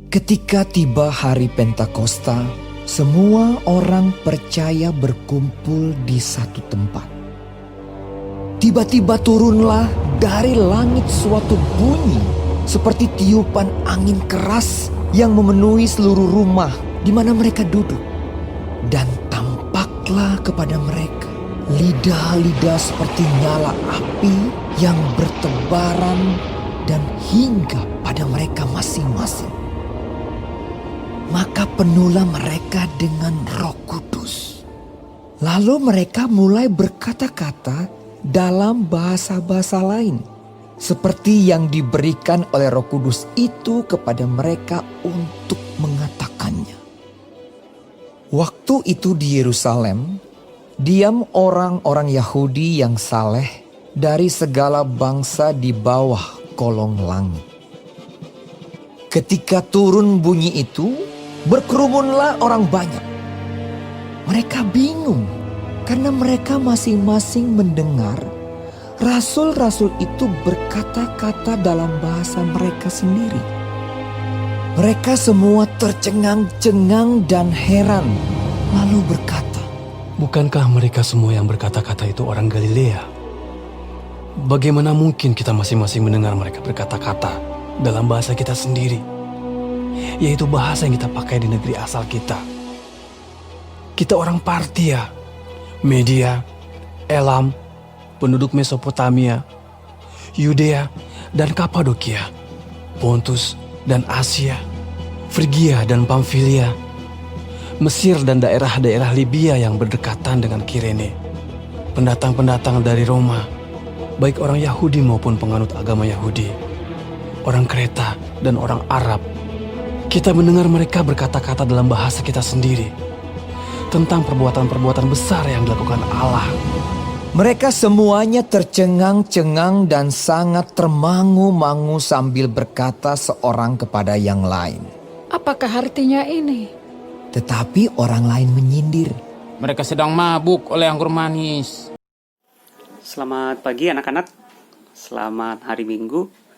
Ketika tiba hari Pentakosta, semua orang percaya berkumpul di satu tempat. Tiba-tiba turunlah dari langit suatu bunyi seperti tiupan angin keras yang memenuhi seluruh rumah di mana mereka duduk. Dan tampaklah kepada mereka lidah-lidah seperti nyala api yang bertebaran dan hingga pada mereka masing-masing. Maka penuhlah mereka dengan Roh Kudus. Lalu mereka mulai berkata-kata dalam bahasa-bahasa lain, seperti yang diberikan oleh Roh Kudus itu kepada mereka untuk mengatakannya. Waktu itu di Yerusalem, diam orang-orang Yahudi yang saleh dari segala bangsa di bawah kolong langit. Ketika turun bunyi itu, berkerumunlah orang banyak. Mereka bingung karena mereka masing-masing mendengar rasul-rasul itu berkata-kata dalam bahasa mereka sendiri. Mereka semua tercengang-cengang dan heran, lalu berkata, "Bukankah mereka semua yang berkata-kata itu orang Galilea? Bagaimana mungkin kita masing-masing mendengar mereka berkata-kata dalam bahasa kita sendiri, yaitu bahasa yang kita pakai di negeri asal kita? Kita orang Partia, Media, Elam, penduduk Mesopotamia, Yudea dan Kapadokia, Pontus dan Asia, Frigia dan Pamfilia, Mesir dan daerah-daerah Libya yang berdekatan dengan Kirene, pendatang-pendatang dari Roma, baik orang Yahudi maupun penganut agama Yahudi, orang Kreta dan orang Arab. Kita mendengar mereka berkata-kata dalam bahasa kita sendiri tentang perbuatan-perbuatan besar yang dilakukan Allah." Mereka semuanya tercengang-cengang dan sangat termangu-mangu sambil berkata seorang kepada yang lain, "Apakah artinya ini?" Tetapi orang lain menyindir, "Mereka sedang mabuk oleh anggur manis." Selamat pagi anak-anak, selamat hari Minggu.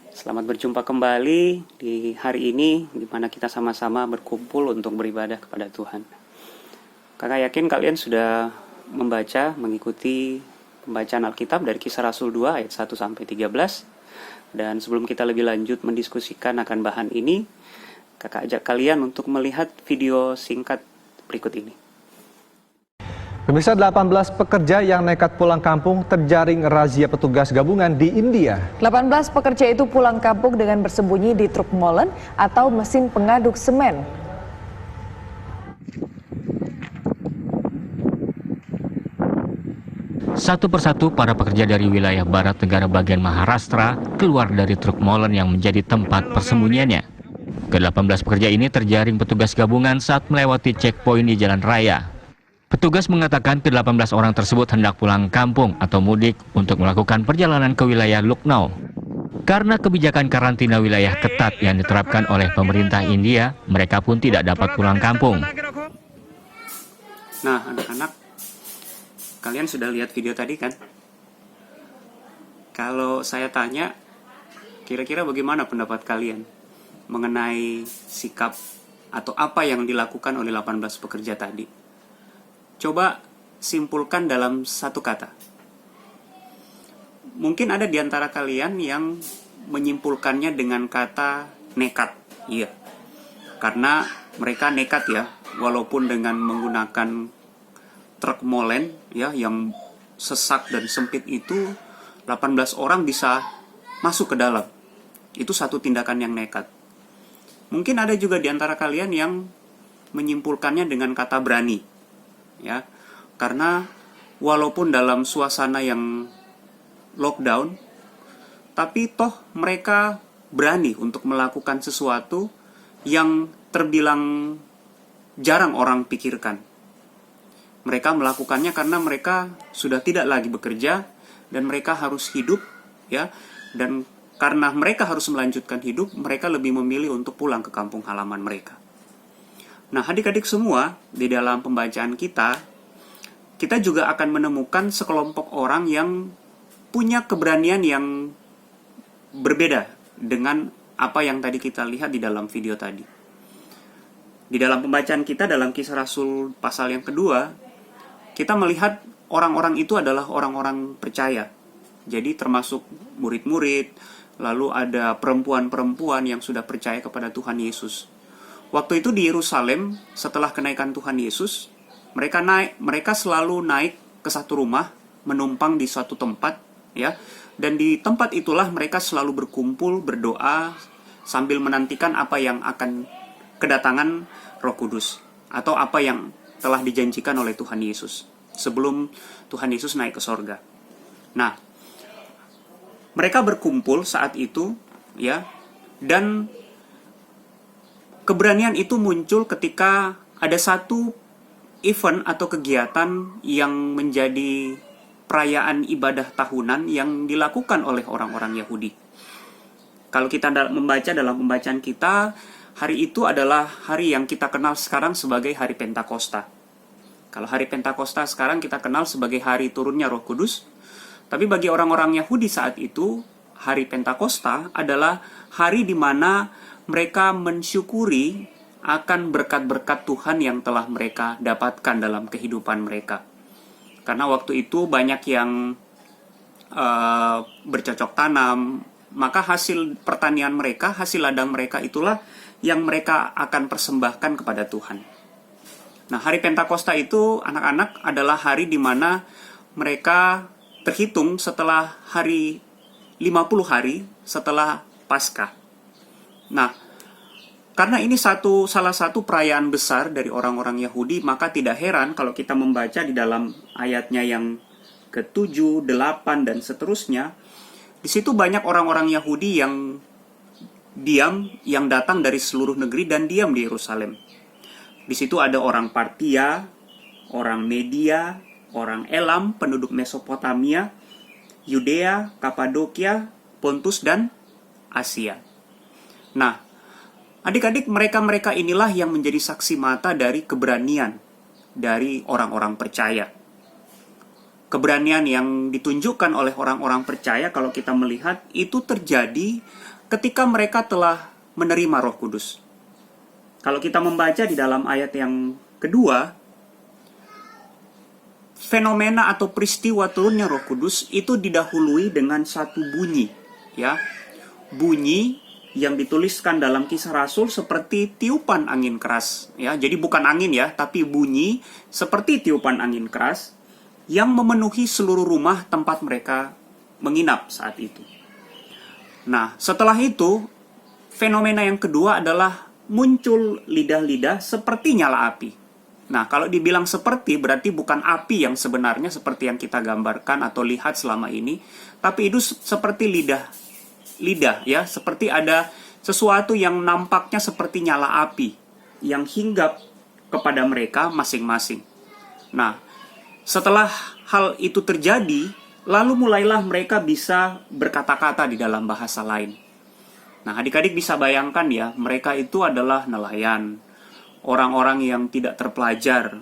Selamat berjumpa kembali di hari ini di mana kita sama-sama berkumpul untuk beribadah kepada Tuhan. Kakak yakin kalian sudah membaca, mengikuti pembacaan Alkitab dari Kisah Rasul 2 ayat 1 sampai 13. Dan sebelum kita lebih lanjut mendiskusikan akan bahan ini, kakak ajak kalian untuk melihat video singkat berikut ini. Pemirsa, 18 pekerja yang nekat pulang kampung terjaring razia petugas gabungan di India. 18 pekerja itu pulang kampung dengan bersembunyi di truk molen atau mesin pengaduk semen. Satu persatu para pekerja dari wilayah barat negara bagian Maharashtra keluar dari truk molen yang menjadi tempat persembunyiannya. Ke-18 pekerja ini terjaring petugas gabungan saat melewati checkpoint di jalan raya. Petugas mengatakan ke-18 orang tersebut hendak pulang kampung atau mudik untuk melakukan perjalanan ke wilayah Lucknow. Karena kebijakan karantina wilayah ketat yang diterapkan oleh pemerintah India, mereka pun tidak dapat pulang kampung. Nah anak-anak, kalian sudah lihat video tadi kan? Kalau saya tanya, kira-kira bagaimana pendapat kalian mengenai sikap atau apa yang dilakukan oleh 18 pekerja tadi? Coba simpulkan dalam satu kata. Mungkin ada di antara kalian yang menyimpulkannya dengan kata nekat. Iya, karena mereka nekat ya, walaupun dengan menggunakan truk molen ya yang sesak dan sempit itu, 18 orang bisa masuk ke dalam. Itu satu tindakan yang nekat. Mungkin ada juga di antara kalian yang menyimpulkannya dengan kata berani. Ya, karena walaupun dalam suasana yang lockdown, tapi toh mereka berani untuk melakukan sesuatu yang terbilang jarang orang pikirkan. Mereka melakukannya karena mereka sudah tidak lagi bekerja dan mereka harus hidup, ya. Dan karena mereka harus melanjutkan hidup, mereka lebih memilih untuk pulang ke kampung halaman mereka. Nah, adik-adik semua, di dalam pembacaan kita juga akan menemukan sekelompok orang yang punya keberanian yang berbeda dengan apa yang tadi kita lihat di dalam video tadi. Di dalam pembacaan kita dalam Kisah Rasul pasal yang kedua, kita melihat orang-orang itu adalah orang-orang percaya. Jadi termasuk murid-murid, lalu ada perempuan-perempuan yang sudah percaya kepada Tuhan Yesus. Waktu itu di Yerusalem, setelah kenaikan Tuhan Yesus, mereka selalu naik ke satu rumah, menumpang di suatu tempat, ya. Dan di tempat itulah mereka selalu berkumpul, berdoa, sambil menantikan apa yang akan kedatangan Roh Kudus, atau apa yang telah dijanjikan oleh Tuhan Yesus sebelum Tuhan Yesus naik ke sorga. Nah, mereka berkumpul saat itu, ya, dan keberanian itu muncul ketika ada satu event atau kegiatan yang menjadi perayaan ibadah tahunan yang dilakukan oleh orang-orang Yahudi. Kalau kita membaca dalam pembacaan kita, hari itu adalah hari yang kita kenal sekarang sebagai hari Pentakosta. Kalau hari Pentakosta sekarang kita kenal sebagai hari turunnya Roh Kudus. Tapi bagi orang-orang Yahudi saat itu, hari Pentakosta adalah hari di mana mereka mensyukuri akan berkat-berkat Tuhan yang telah mereka dapatkan dalam kehidupan mereka. Karena waktu itu banyak yang bercocok tanam, maka hasil pertanian mereka, hasil ladang mereka itulah yang mereka akan persembahkan kepada Tuhan. Nah, hari Pentakosta itu anak-anak adalah hari di mana mereka terhitung setelah hari 50 hari setelah Paskah. Nah, karena ini salah satu perayaan besar dari orang-orang Yahudi, maka tidak heran kalau kita membaca di dalam ayatnya yang ke-7, 8, dan seterusnya. Di situ banyak orang-orang Yahudi yang diam, yang datang dari seluruh negeri dan diam di Yerusalem. Di situ ada orang Partia, orang Media, orang Elam, penduduk Mesopotamia, Yudea, Kapadokia, Pontus, dan Asia. Nah, adik-adik, mereka inilah yang menjadi saksi mata dari keberanian dari orang-orang percaya. Keberanian yang ditunjukkan oleh orang-orang percaya, kalau kita melihat, itu terjadi ketika mereka telah menerima Roh Kudus. Kalau kita membaca di dalam ayat yang kedua, fenomena atau peristiwa turunnya Roh Kudus itu didahului dengan satu bunyi, ya. Bunyi yang dituliskan dalam Kisah Rasul seperti tiupan angin keras, ya. Jadi bukan angin, ya, tapi bunyi seperti tiupan angin keras yang memenuhi seluruh rumah tempat mereka menginap saat itu. Nah, setelah itu, fenomena yang kedua adalah muncul lidah-lidah seperti nyala api. Nah, kalau dibilang seperti, berarti bukan api yang sebenarnya seperti yang kita gambarkan atau lihat selama ini, tapi itu seperti lidah, ya, seperti ada sesuatu yang nampaknya seperti nyala api yang hinggap kepada mereka masing-masing. Nah, setelah hal itu terjadi, lalu mulailah mereka bisa berkata-kata di dalam bahasa lain. Nah, adik-adik bisa bayangkan, ya, mereka itu adalah nelayan, orang-orang yang tidak terpelajar,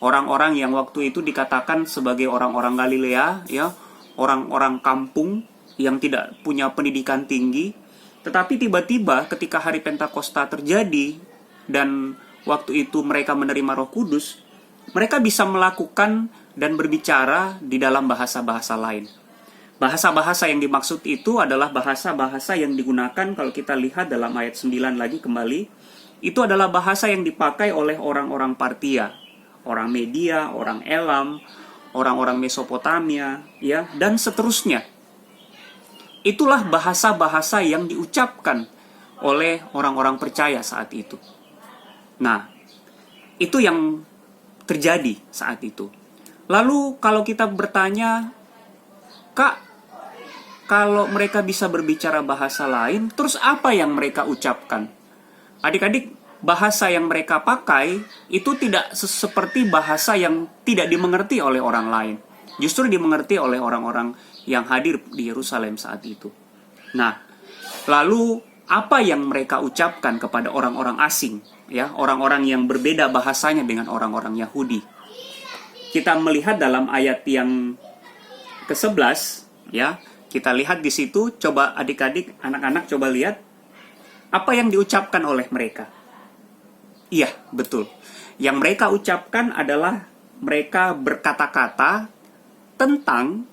orang-orang yang waktu itu dikatakan sebagai orang-orang Galilea, ya, orang-orang kampung yang tidak punya pendidikan tinggi. Tetapi tiba-tiba ketika hari Pentakosta terjadi dan waktu itu mereka menerima Roh Kudus, mereka bisa melakukan dan berbicara di dalam bahasa-bahasa lain. Bahasa-bahasa yang dimaksud itu adalah bahasa-bahasa yang digunakan kalau kita lihat dalam ayat 9 lagi kembali. Itu adalah bahasa yang dipakai oleh orang-orang Partia, orang Media, orang Elam, orang-orang Mesopotamia, ya, dan seterusnya. Itulah bahasa-bahasa yang diucapkan oleh orang-orang percaya saat itu. Nah, itu yang terjadi saat itu. Lalu kalau kita bertanya, Kak, kalau mereka bisa berbicara bahasa lain, terus apa yang mereka ucapkan? Adik-adik, bahasa yang mereka pakai itu tidak seperti bahasa yang tidak dimengerti oleh orang lain. Justru dimengerti oleh orang-orang yang hadir di Yerusalem saat itu. Nah, lalu apa yang mereka ucapkan kepada orang-orang asing, ya, orang-orang yang berbeda bahasanya dengan orang-orang Yahudi? Kita melihat dalam ayat yang ke-11, ya, kita lihat di situ. Coba adik-adik, anak-anak coba lihat Apa yang diucapkan oleh mereka? Iya, betul. Yang mereka ucapkan adalah mereka berkata-kata tentang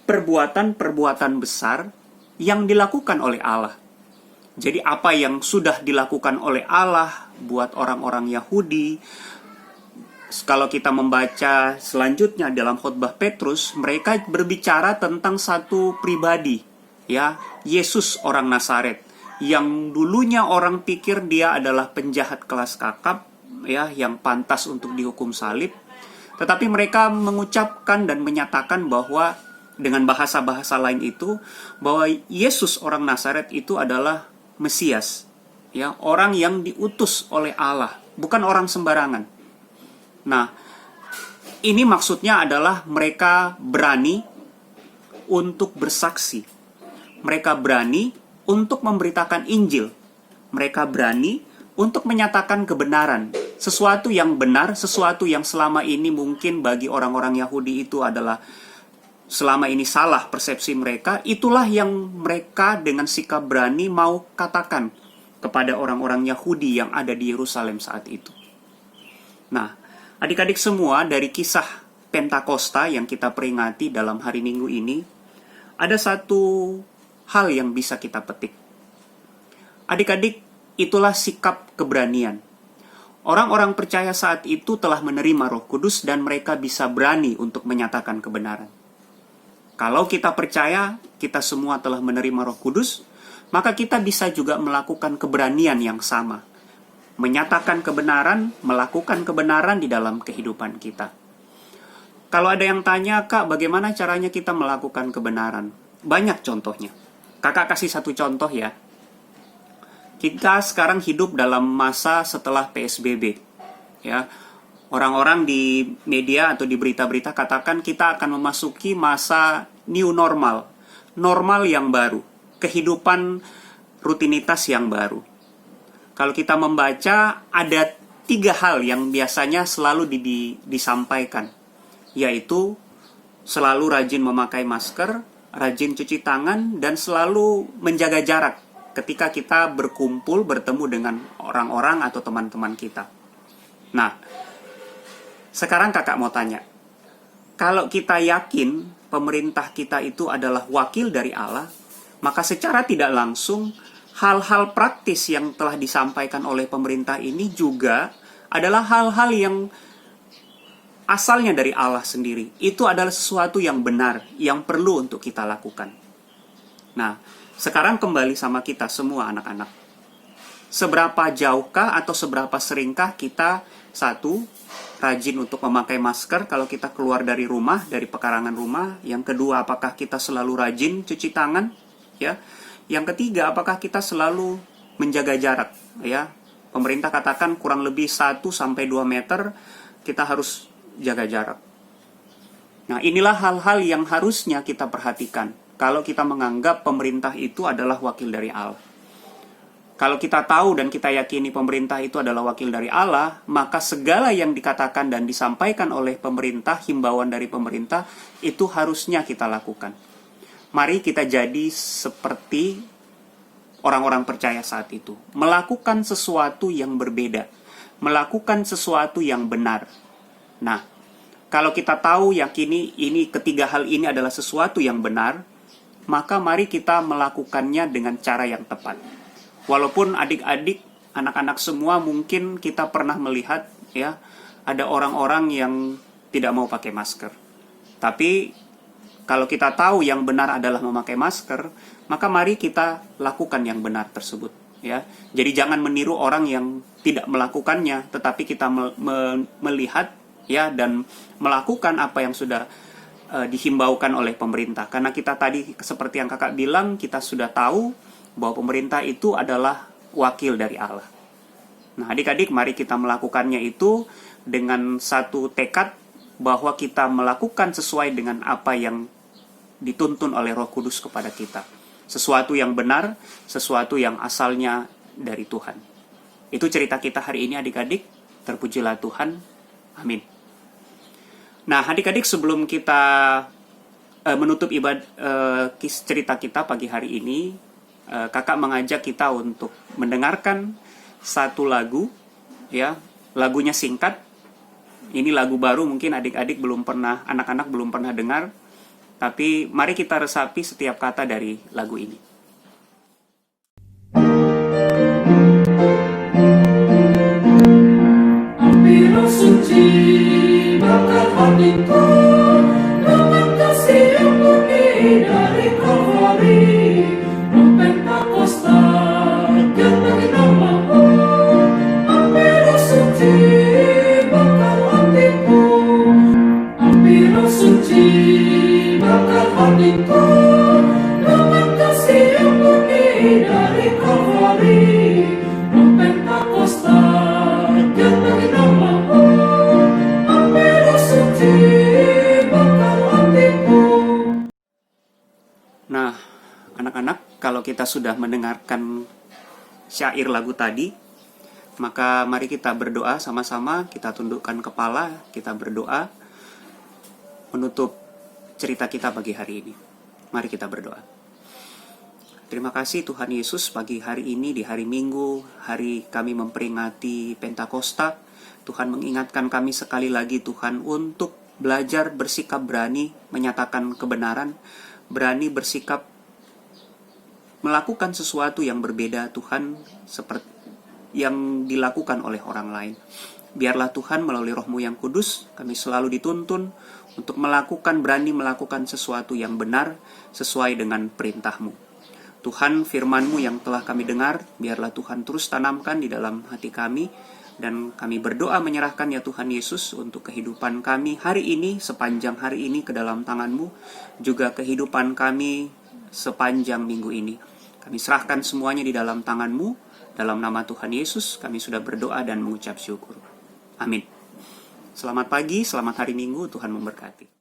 perbuatan-perbuatan besar yang dilakukan oleh Allah. Jadi apa yang sudah dilakukan oleh Allah buat orang-orang Yahudi, kalau kita membaca selanjutnya dalam khotbah Petrus, mereka berbicara tentang satu pribadi, ya, Yesus orang Nazaret, yang dulunya orang pikir dia adalah penjahat kelas kakap, ya, yang pantas untuk dihukum salib. Tetapi mereka mengucapkan dan menyatakan bahwa dengan bahasa-bahasa lain itu, bahwa Yesus orang Nazaret itu adalah Mesias, ya, orang yang diutus oleh Allah, bukan orang sembarangan. Nah, ini maksudnya adalah mereka berani untuk bersaksi. Mereka berani untuk memberitakan Injil. Mereka berani untuk menyatakan kebenaran. Sesuatu yang benar, sesuatu yang selama ini mungkin bagi orang-orang Yahudi itu adalah selama ini salah persepsi mereka, itulah yang mereka dengan sikap berani mau katakan kepada orang-orang Yahudi yang ada di Yerusalem saat itu. Nah, adik-adik semua, dari kisah Pentakosta yang kita peringati dalam hari Minggu ini, ada satu hal yang bisa kita petik. Adik-adik, itulah sikap keberanian. Orang-orang percaya saat itu telah menerima Roh Kudus dan mereka bisa berani untuk menyatakan kebenaran. Kalau kita percaya kita semua telah menerima Roh Kudus, maka kita bisa juga melakukan keberanian yang sama. Menyatakan kebenaran, melakukan kebenaran di dalam kehidupan kita. Kalau ada yang tanya, Kak, bagaimana caranya kita melakukan kebenaran? Banyak contohnya. Kakak kasih satu contoh ya. Kita sekarang hidup dalam masa setelah PSBB. Ya. Orang-orang di media atau di berita-berita katakan kita akan memasuki masa new normal. Normal yang baru. Kehidupan rutinitas yang baru. Kalau kita membaca, ada 3 hal yang biasanya selalu disampaikan. Yaitu selalu rajin memakai masker, rajin cuci tangan, dan selalu menjaga jarak ketika kita berkumpul, bertemu dengan orang-orang atau teman-teman kita. Nah, sekarang kakak mau tanya, kalau kita yakin pemerintah kita itu adalah wakil dari Allah, maka secara tidak langsung hal-hal praktis yang telah disampaikan oleh pemerintah ini juga adalah hal-hal yang asalnya dari Allah sendiri. Itu adalah sesuatu yang benar, yang perlu untuk kita lakukan. Nah, sekarang kembali sama kita semua anak-anak. Seberapa jauhkah atau seberapa seringkah kita, satu, rajin untuk memakai masker kalau kita keluar dari rumah, dari pekarangan rumah. Yang kedua, apakah kita selalu rajin cuci tangan? Ya. Yang ketiga, apakah kita selalu menjaga jarak? Ya. Pemerintah katakan kurang lebih 1-2 meter kita harus jaga jarak. Nah, inilah hal-hal yang harusnya kita perhatikan kalau kita menganggap pemerintah itu adalah wakil dari Allah. Kalau kita tahu dan kita yakini pemerintah itu adalah wakil dari Allah, maka segala yang dikatakan dan disampaikan oleh pemerintah, himbauan dari pemerintah, itu harusnya kita lakukan. Mari kita jadi seperti orang-orang percaya saat itu. Melakukan sesuatu yang berbeda. Melakukan sesuatu yang benar. Nah, kalau kita tahu, yakini ini ketiga hal ini adalah sesuatu yang benar, maka mari kita melakukannya dengan cara yang tepat. Walaupun adik-adik, anak-anak semua mungkin kita pernah melihat ya, ada orang-orang yang tidak mau pakai masker. Tapi kalau kita tahu yang benar adalah memakai masker, maka mari kita lakukan yang benar tersebut ya. Jadi jangan meniru orang yang tidak melakukannya, tetapi kita melihat ya dan melakukan apa yang sudah dihimbaukan oleh pemerintah. Karena kita tadi seperti yang kakak bilang, kita sudah tahu bahwa pemerintah itu adalah wakil dari Allah. Nah, adik-adik, mari kita melakukannya itu dengan satu tekad bahwa kita melakukan sesuai dengan apa yang dituntun oleh Roh Kudus kepada kita. Sesuatu yang benar, sesuatu yang asalnya dari Tuhan. Itu cerita kita hari ini adik-adik. Terpujilah Tuhan. Amin. Nah, adik-adik, sebelum kita menutup cerita kita pagi hari ini, kakak mengajak kita untuk mendengarkan satu lagu, ya, lagunya singkat. Ini lagu baru, mungkin adik-adik belum pernah, anak-anak belum pernah dengar, tapi mari kita resapi setiap kata dari lagu ini. Api suci bakar hatiku dengan kasih yang murni dari Kalvari. Roh Pentakosta kepada namamu. Api suci bakar hatiku. Api suci bakar hatiku dengan kasih yang murni dari Kalvari. Roh Pentakosta kepada namamu. Api suci bakar hatiku. Nah, anak-anak, kalau kita sudah mendengarkan syair lagu tadi, maka mari kita berdoa sama-sama, kita tundukkan kepala, kita berdoa menutup cerita kita pagi hari ini. Mari kita berdoa. Terima kasih Tuhan Yesus, pagi hari ini di hari Minggu, hari kami memperingati Pentakosta. Tuhan mengingatkan kami sekali lagi Tuhan untuk belajar bersikap berani, menyatakan kebenaran, berani bersikap melakukan sesuatu yang berbeda Tuhan seperti yang dilakukan oleh orang lain. Biarlah Tuhan melalui Roh-Mu yang kudus, kami selalu dituntun untuk berani melakukan sesuatu yang benar sesuai dengan perintah-Mu. Tuhan, firman-Mu yang telah kami dengar, biarlah Tuhan terus tanamkan di dalam hati kami, dan kami berdoa menyerahkan ya Tuhan Yesus untuk kehidupan kami hari ini, sepanjang hari ini ke dalam tangan-Mu, juga kehidupan kami sepanjang minggu ini. Kami serahkan semuanya di dalam tangan-Mu, dalam nama Tuhan Yesus kami sudah berdoa dan mengucap syukur. Amin. Selamat pagi, selamat hari Minggu, Tuhan memberkati.